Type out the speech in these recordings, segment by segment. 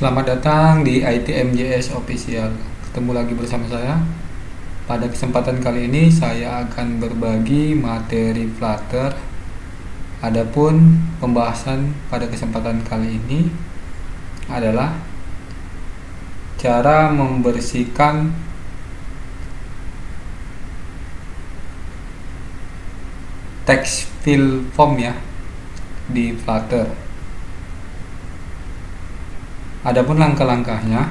Selamat datang di ITMJS Official. Ketemu lagi bersama saya. Pada kesempatan kali ini saya akan berbagi materi Flutter. Adapun pembahasan pada kesempatan kali ini adalah cara membersihkan text fill form ya di Flutter. Adapun langkah-langkahnya,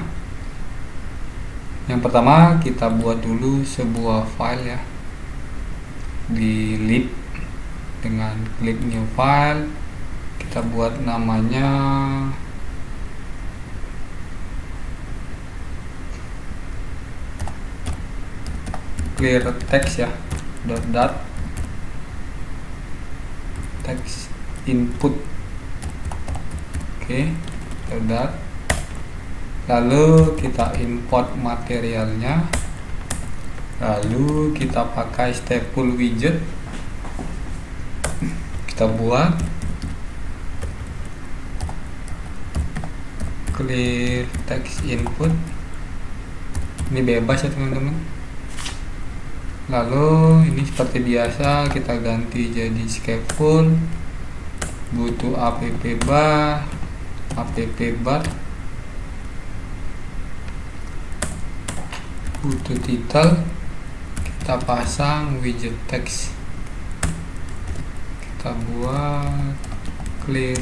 yang pertama kita buat dulu sebuah file ya di lib dengan klik new file. Kita buat namanya clear text ya, dot text input. Oke, dot. Lalu kita import materialnya, lalu kita pakai stateful widget, kita buat clear text input. Ini bebas ya teman-teman. Lalu ini seperti biasa kita ganti jadi stateful, butuh app bar, butuh title, kita pasang widget text, kita buat clear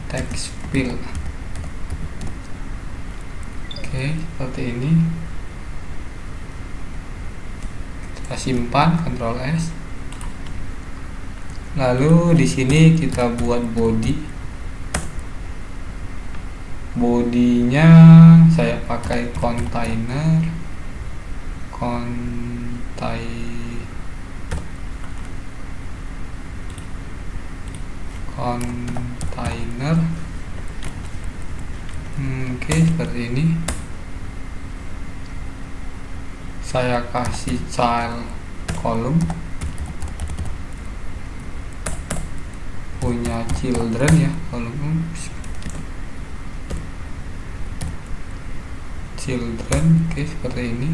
text fill. Oke, seperti ini. Kita simpan, Ctrl S. Lalu di sini kita buat body. Bodinya saya pakai container oke, seperti ini. Saya kasih child column punya children ya, column children. Oke, seperti ini.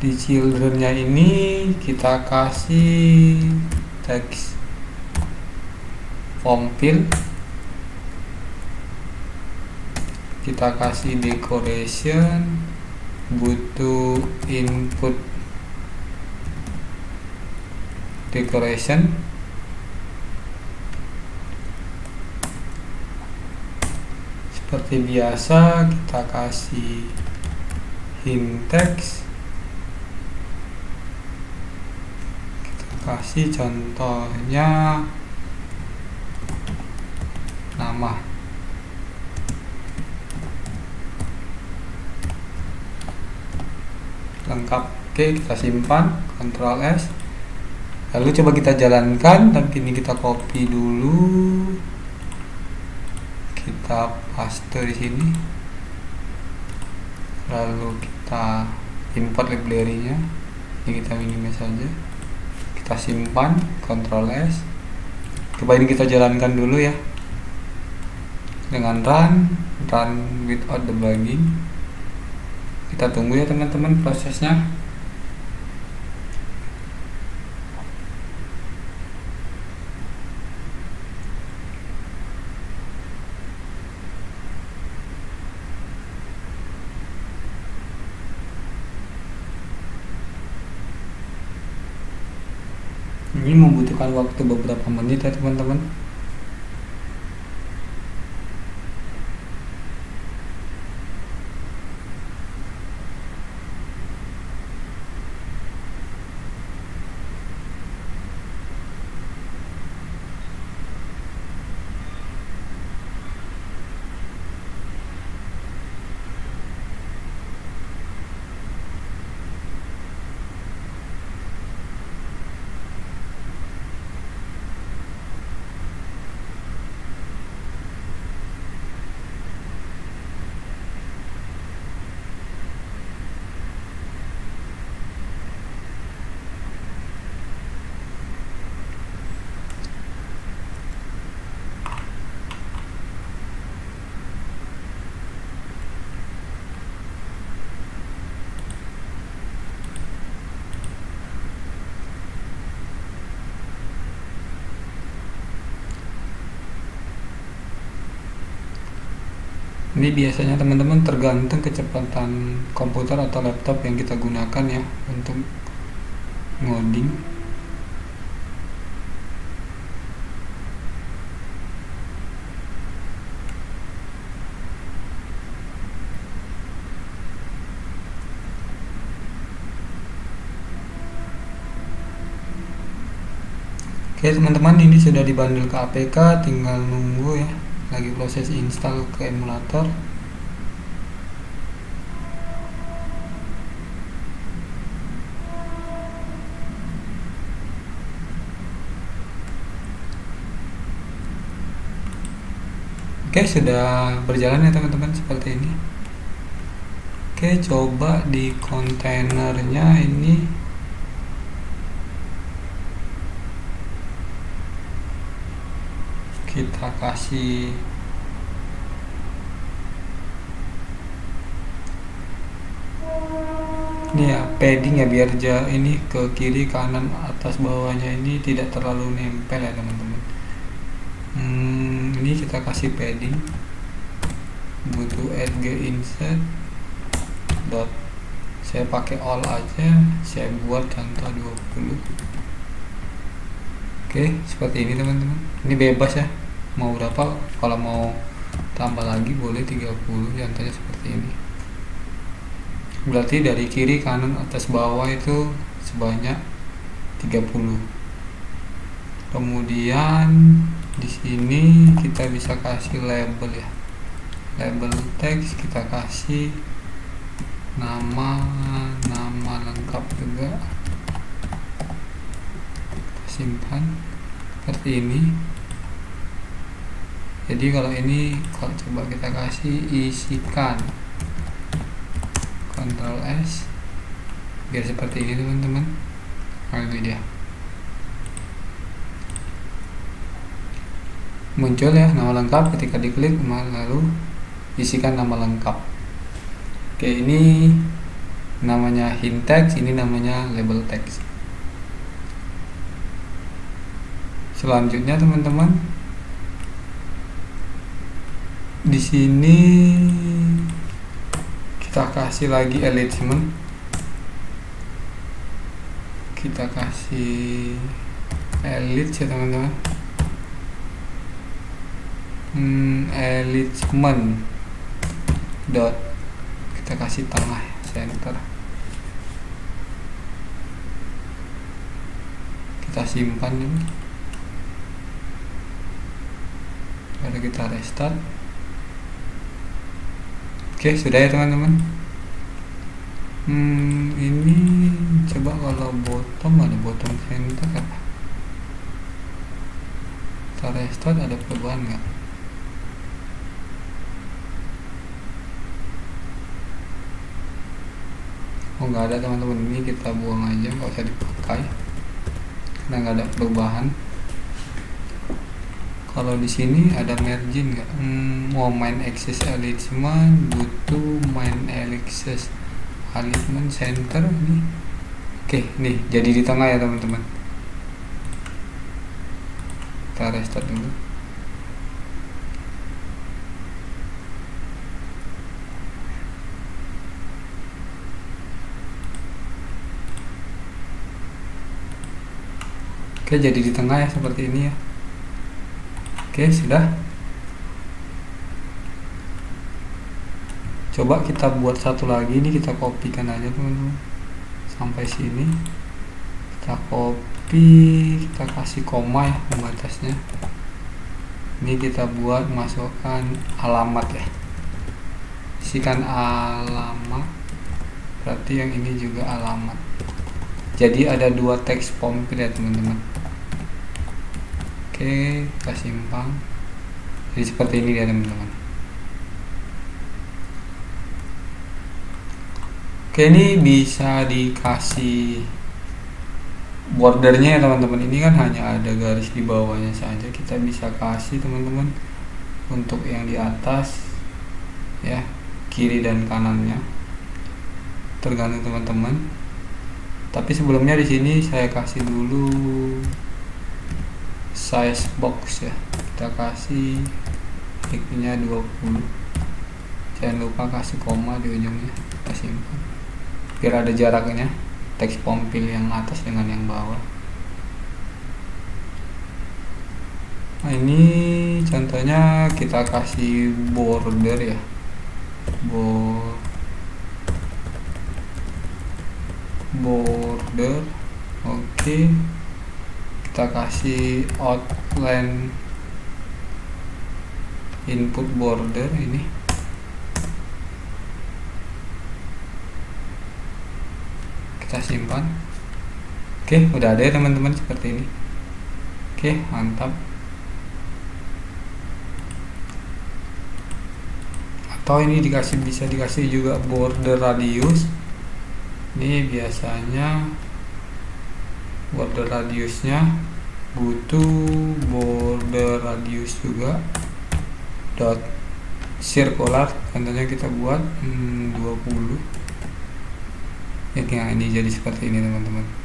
Di childrennya ini kita kasih text form fill, kita kasih decoration, butuh input decoration. Seperti biasa kita kasih hint text, kita kasih contohnya nama. Lengkap. Oke, kita simpan, Ctrl S. Lalu coba kita jalankan, tapi ini kita copy dulu, kita paste di sini, lalu kita import library-nya. Ini kita minimize saja, kita simpan, Ctrl S. Coba ini kita jalankan dulu ya dengan run without debugging. Kita tunggu ya teman-teman prosesnya. Ini membutuhkan waktu beberapa menit ya teman-teman. Ini biasanya teman-teman tergantung kecepatan komputer atau laptop yang kita gunakan ya untuk ngoding. Oke teman-teman, ini sudah dibundle ke APK, tinggal nunggu ya, lagi proses install ke emulator. Oke, sudah berjalan ya teman-teman, seperti ini. Oke, coba di kontainernya ini kita kasih ini ya padding ya, biar ini ke kiri kanan atas bawahnya ini tidak terlalu nempel ya teman-teman. Ini kita kasih padding, butuh add insert dot, saya pakai all aja, saya buat contoh 20. Oke, seperti ini teman-teman. Ini bebas ya, mau berapa, kalau mau tambah lagi boleh 30, contohnya seperti ini. Berarti dari kiri kanan atas bawah itu sebanyak 30. Kemudian di sini kita bisa kasih label ya, label teks, kita kasih nama lengkap juga, kita simpan seperti ini. Jadi kalau ini, kalau coba kita kasih isikan, Ctrl S, biar seperti ini teman-teman. Nah, ini dia muncul ya nama lengkap ketika diklik, lalu isikan nama lengkap. Oke, ini namanya hint text, ini namanya label text. Selanjutnya teman-teman, di sini kita kasih lagi alignment, kita kasih elite ya teman-teman, alignment dot, kita kasih tengah, center, kita simpan ini, lalu kita restart. Oke, sudah ya teman-teman. Ini coba kalau bottom, ada bottom center apa? Kita restart, ada perubahan nggak? Oh, nggak ada teman-teman, ini kita buang aja, nggak usah dipakai karena nggak ada perubahan. Kalau di sini ada margin nggak? Mau main access alignment, butuh main access alignment center nih. Oke, nih jadi di tengah ya teman-teman. Kita restart dulu. Oke, jadi di tengah ya, seperti ini ya. Oke, sudah. Coba kita buat satu lagi, ini kita kopikan aja teman-teman sampai sini, kita copy, kita kasih koma ya pembatasnya. Ini kita buat masukkan alamat ya, isikan alamat, berarti yang ini juga alamat. Jadi ada dua teks pompil ya teman-teman. Oke, kita simpan. Jadi seperti ini ya teman-teman. Oke, ini bisa dikasih bordernya ya teman-teman. Ini kan hanya ada garis di bawahnya saja, kita bisa kasih teman-teman untuk yang di atas ya, kiri dan kanannya tergantung teman-teman. Tapi sebelumnya di sini saya kasih dulu size box ya, kita kasih nya 20. Jangan lupa kasih koma di ujungnya, kita simpan biar ada jaraknya teks pompil yang atas dengan yang bawah. Nah, ini contohnya kita kasih border ya, border. Oke, kita kasih outline input border ini. Kita simpan. Oke, udah ada ya teman-teman, seperti ini. Oke, mantap. Atau ini bisa dikasih juga border radius. Ini biasanya border radiusnya butuh border radius juga dot circular, contohnya kita buat 20 ya. Ini jadi seperti ini teman-teman.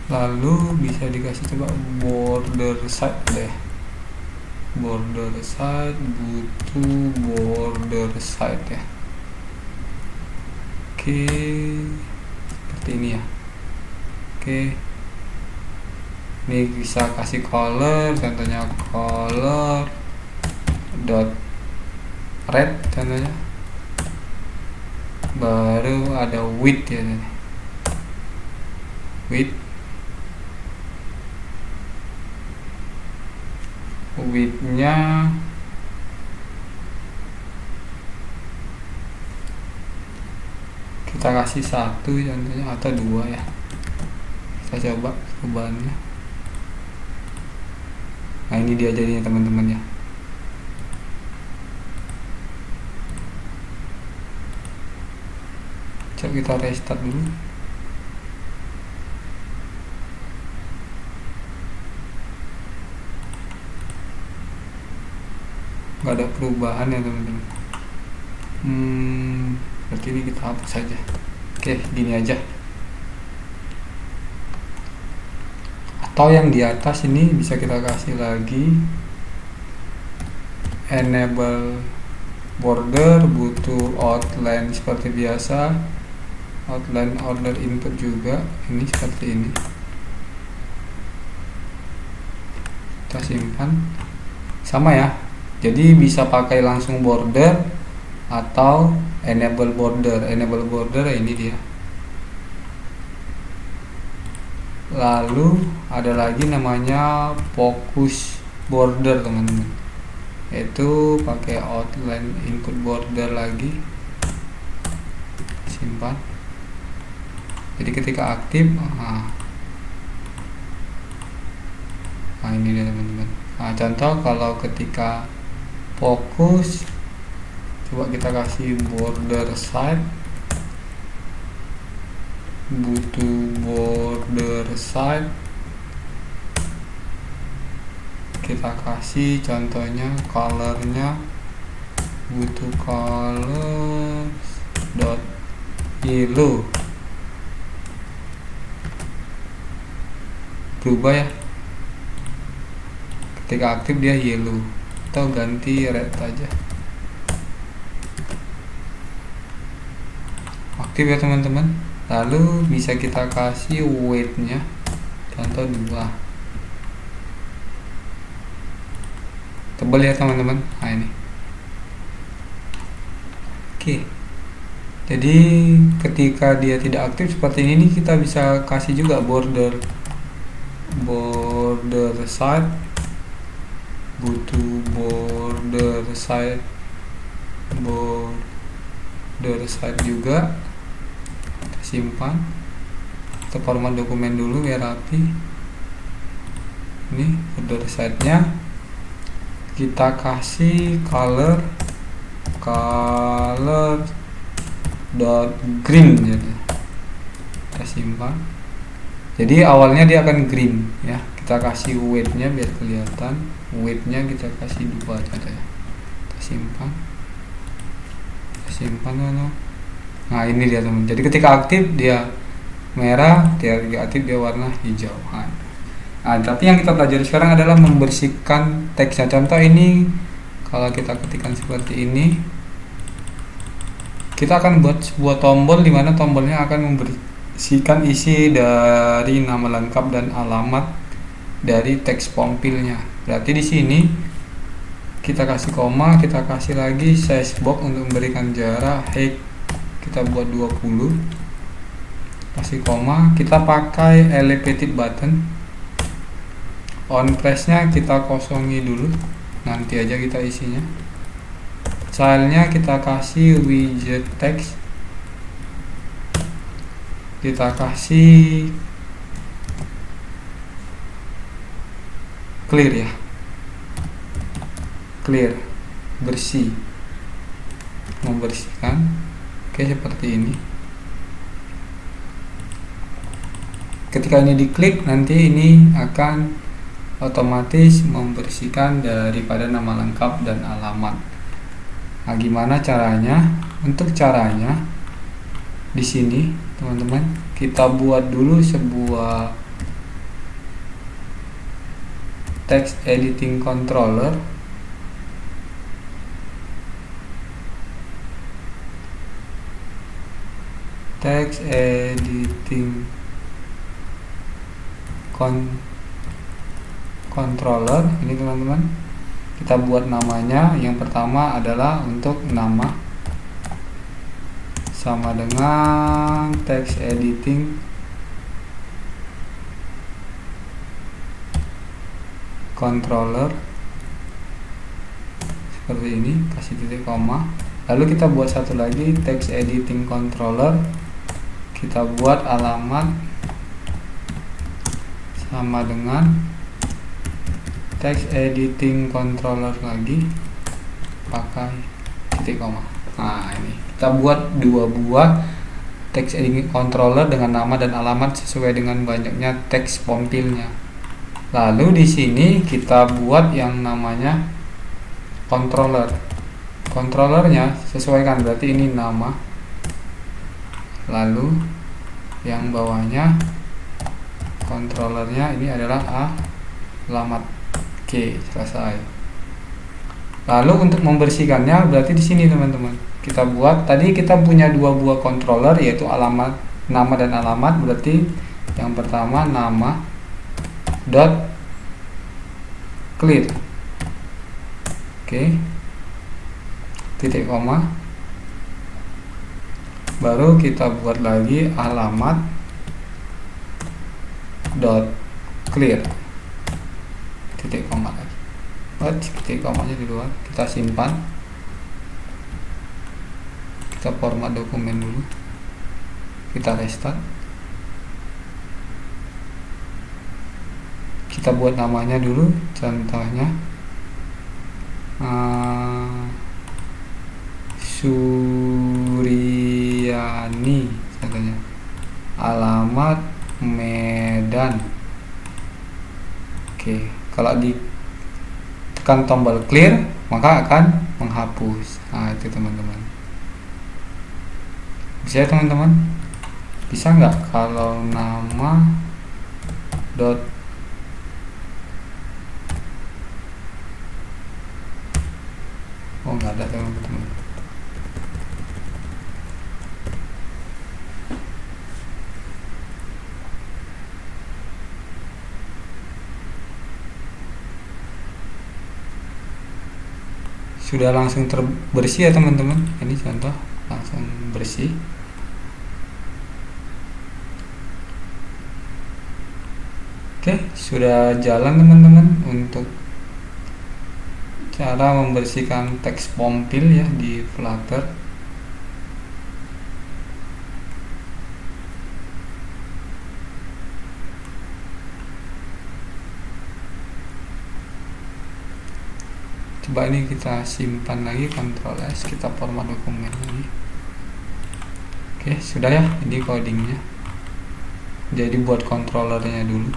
Lalu bisa dikasih coba border side deh, border side butuh border side ya. Oke, seperti ini ya. Oke, ini bisa kasih color, contohnya color dot red contohnya, baru ada width ya, widthnya kita kasih 1 contohnya atau 2 ya. Kita coba perubahannya. Nah, ini dia jadinya teman-teman ya. Coba kita restart dulu. Nggak ada perubahan ya teman-teman. Berarti ini kita hapus saja. Oke, gini aja. Atau yang di atas ini bisa kita kasih lagi enable border, butuh outline seperti biasa, outline order input juga, ini seperti ini. Kita simpan, sama ya. Jadi bisa pakai langsung border atau enable border. Enable border ini dia. Lalu ada lagi namanya focus border teman-teman, itu pakai outline input border lagi. Simpan. Jadi ketika aktif, nah ini dia teman-teman. Nah, contoh kalau ketika fokus, coba kita kasih border side, butuh border side, kita kasih contohnya colornya butuh color dot yellow, berubah ya, ketika aktif dia yellow, atau ganti red aja. Aktif ya teman-teman. Lalu bisa kita kasih weight-nya, contoh 2, tebal ya teman-teman. Nah ini. Oke, jadi ketika dia tidak aktif seperti ini, kita bisa kasih juga border side, butuh border side juga. Kita simpan, kita format dokumen dulu biar rapi. Ini border side nya kita kasih color dot green jadi. Kita simpan, jadi awalnya dia akan green ya. Kita kasih weight nya biar kelihatan, weight nya kita kasih 2 contohnya. Kita simpan, kita simpan dulu. Nah ini dia teman, jadi ketika aktif dia merah, dia aktif dia warna hijau. Nah, tapi yang kita pelajari sekarang adalah membersihkan teksnya. Contoh ini, kalau kita ketikkan seperti ini, kita akan buat sebuah tombol di mana tombolnya akan membersihkan isi dari nama lengkap dan alamat dari teks pompilnya. Berarti di sini kita kasih koma, kita kasih lagi size box untuk memberikan jarak height kita buat 20, kasih koma, kita pakai elevated button, on press nya kita kosongi dulu, nanti aja kita isinya. Stylenya kita kasih widget text, kita kasih clear ya, clear, bersih, membersihkan. Oke, seperti ini. Ketika ini diklik, nanti ini akan otomatis membersihkan daripada nama lengkap dan alamat. Nah, gimana caranya? Untuk caranya di sini, teman-teman, kita buat dulu sebuah text editing controller. Text editing controller ini teman-teman, kita buat namanya. Yang pertama adalah untuk nama, sama dengan text editing controller seperti ini, kasih titik koma. Lalu kita buat satu lagi text editing controller, kita buat alamat sama dengan text editing controller lagi, pakai titik koma. Nah ini kita buat dua buah text editing controller dengan nama dan alamat sesuai dengan banyaknya teks pompilnya. Lalu di sini kita buat yang namanya controller. Controllernya sesuaikan, berarti ini nama, lalu yang bawahnya controllernya ini adalah alamat. Oke, selesai. Lalu untuk membersihkannya berarti di sini teman-teman, kita buat tadi kita punya dua buah controller, yaitu alamat, nama dan alamat. Berarti yang pertama nama dot clear, oke, titik koma, baru kita buat lagi alamat dot clear, titik koma lagi. Titik komanya di luar, kita simpan, kita format dokumen dulu, kita restart, kita buat namanya dulu, contohnya Suryani contohnya, alamat Medan. Oke, kalau ditekan tombol clear maka akan menghapus. Nah itu teman-teman, bisa ya teman-teman? Bisa nggak kalau nama dot nggak ada teman-teman. Sudah langsung terbersih ya teman-teman. Ini contoh langsung bersih. Oke, sudah jalan teman-teman untuk cara membersihkan teks pompil ya di Flutter. Coba ini kita simpan lagi, Ctrl S, kita format dokumen lagi. Oke, sudah ya, ini codingnya. Jadi buat controllernya dulu.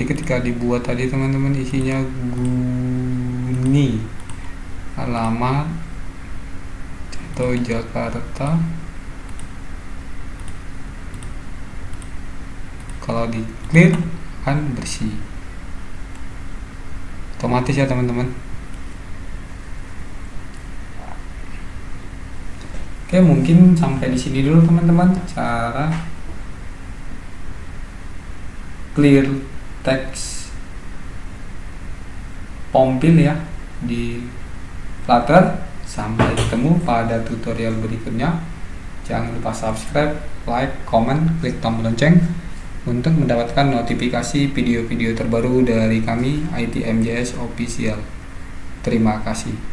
Jadi ketika dibuat tadi teman-teman isinya Guni, alamat atau Jakarta. Kalau di clear akan bersih otomatis ya teman-teman. Oke, mungkin sampai di sini dulu teman-teman cara clear text Pompil ya di Flutter. Sampai ketemu pada tutorial berikutnya. Jangan lupa subscribe, like, comment, klik tombol lonceng untuk mendapatkan notifikasi video-video terbaru dari kami ITMJS Official. Terima kasih.